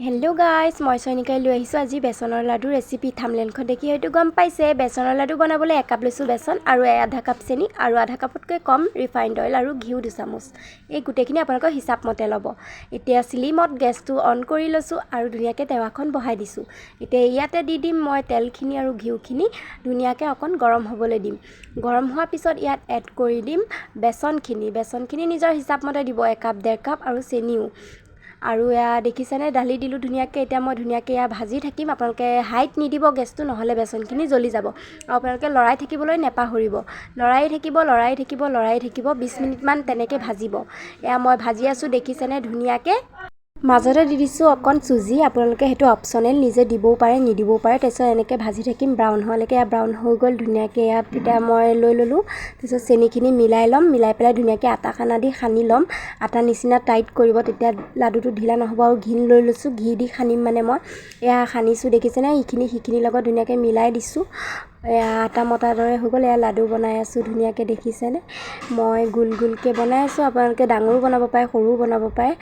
Hello' guys, মই চয়নিকাই লৈ আহিছোঁ আজি বেচনৰ লাডু ৰেচিপি। থাম্বনেইলখন দেখি হয়তো গম পাইছে। বেচনৰ লাডু বনাবলৈ 1 কাপ লৈছোঁ বেচন আৰু আধা কাপ চেনি আৰু আধা কাপতকৈ কম ৰিফাইণ্ড অইল আৰু ঘিউ 2 চামুচ। এই গোটেইখিনি আপোনালোকৰ হিচাপ মতে ল'ব। এতিয়া চিলিমত গেছটো অন কৰি লৈছোঁ আৰু ধুনীয়াকৈ টেৱাখন বহাই দিছোঁ। এতিয়া ইয়াতে দি দিম মই তেলখিনি আৰু ঘিউখিনি ধুনীয়াকৈ অকণ গৰম হ'বলৈ দিম। গৰম হোৱাৰ পিছত ইয়াত এড কৰি দিম বেচনখিনি নিজৰ হিচাপ মতে দিব, 1 কাপ 1.5 কাপ আৰু চেনিও। আৰু এয়া দেখিছেনে ঢালি দিলোঁ ধুনীয়াকৈ। এতিয়া মই ধুনীয়াকৈ এয়া ভাজি থাকিম। আপোনালোকে হাইত নিদিব গেছটো, নহ'লে বেচনখিনি জ্বলি যাব। আৰু আপোনালোকে লৰাই থাকিবলৈ নেপাহৰিব। লৰাই থাকিব 20 মিনিটমান তেনেকৈ ভাজিব। এয়া মই ভাজি আছোঁ দেখিছেনে ধুনীয়াকৈ। মাজতে দি দিছোঁ অকণ চুজি, আপোনালোকে সেইটো অপশ্যনেল, নিজে দিবও পাৰে নিদিবও পাৰে। তাৰপিছত এনেকৈ ভাজি থাকিম ব্ৰাউন হোৱালৈকে। এয়া ব্ৰাউন হৈ গ'ল ধুনীয়াকৈ। ইয়াত এতিয়া মই লৈ ল'লোঁ। তাৰপিছত চেনিখিনি মিলাই ল'ম, মিলাই পেলাই ধুনীয়াকৈ আটা কানা দি সানি ল'ম। আটা নিচিনা টাইট কৰিব, তেতিয়া লাডুটো ঢিলা নহ'ব। আৰু ঘি লৈ লৈছোঁ, ঘি দি সানিম মানে মই। এয়া সানিছোঁ দেখিছেনে, সিখিনিৰ লগত ধুনীয়াকৈ মিলাই দিছোঁ। এয়া আটা মটাৰ দৰে হৈ গ'ল। এয়া লাডু বনাই আছোঁ ধুনীয়াকৈ দেখিছেনে। মই গোলকৈ বনাই আছোঁ। আপোনালোকে ডাঙৰো বনাব পাৰে, সৰুও বনাব পাৰে।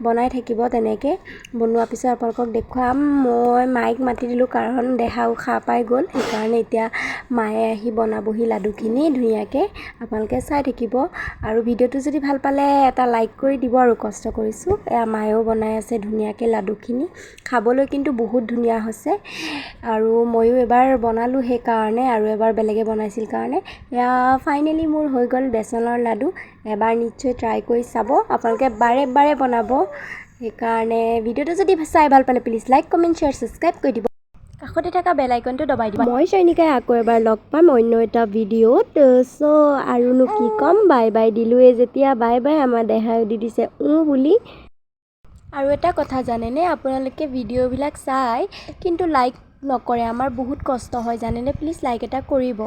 বনাই থাকিব তেনেকৈ। বনোৱাৰ পিছত আপোনালোকক দেখুৱাম। মই মাইক মাতি দিলোঁ কাৰণ দেহাও সাৰ পাই গ'ল। সেইকাৰণে এতিয়া মায়ে আহি বনাবহি লাডুখিনি ধুনীয়াকৈ। আপোনালোকে চাই থাকিব। আৰু ভিডিঅ'টো যদি ভাল পালে এটা লাইক কৰি দিব আৰু কষ্ট কৰিছোঁ। এয়া মায়েও বনাই আছে ধুনীয়াকৈ লাডুখিনি। খাবলৈ কিন্তু বহুত ধুনীয়া হৈছে। আৰু ময়ো এবাৰ বনালোঁ সেইকাৰণে, আৰু এবাৰ বেলেগে বনাইছিল কাৰণে। এয়া ফাইনেলি মোৰ হৈ গ'ল বেচনৰ লাডু। এবাৰ নিশ্চয় ট্ৰাই কৰি চাব। আপোনালোকে বাৰে বাৰে বনাব। সেইকাৰণে ভিডিঅ'টো যদি চাই ভাল পালে please like, comment, share, subscribe কৰি দিব। কাষতে থকা বেল আইকনটো দবাই দিব। মই চয়নিকাই আকৌ এবাৰ লগ পাম অন্য এটা ভিডিঅ'ত। আৰুনো কি ক'ম, বাই বাই দিলোঁৱে যেতিয়া বাই বাই। আমাৰ দেহাই দি দিছে বুলি। আৰু এটা কথা জানেনে, আপোনালোকে ভিডিঅ'বিলাক চাই কিন্তু লাইক নকৰে। আমাৰ বহুত কষ্ট হয় জানেনে, প্লিজ লাইক এটা কৰিব।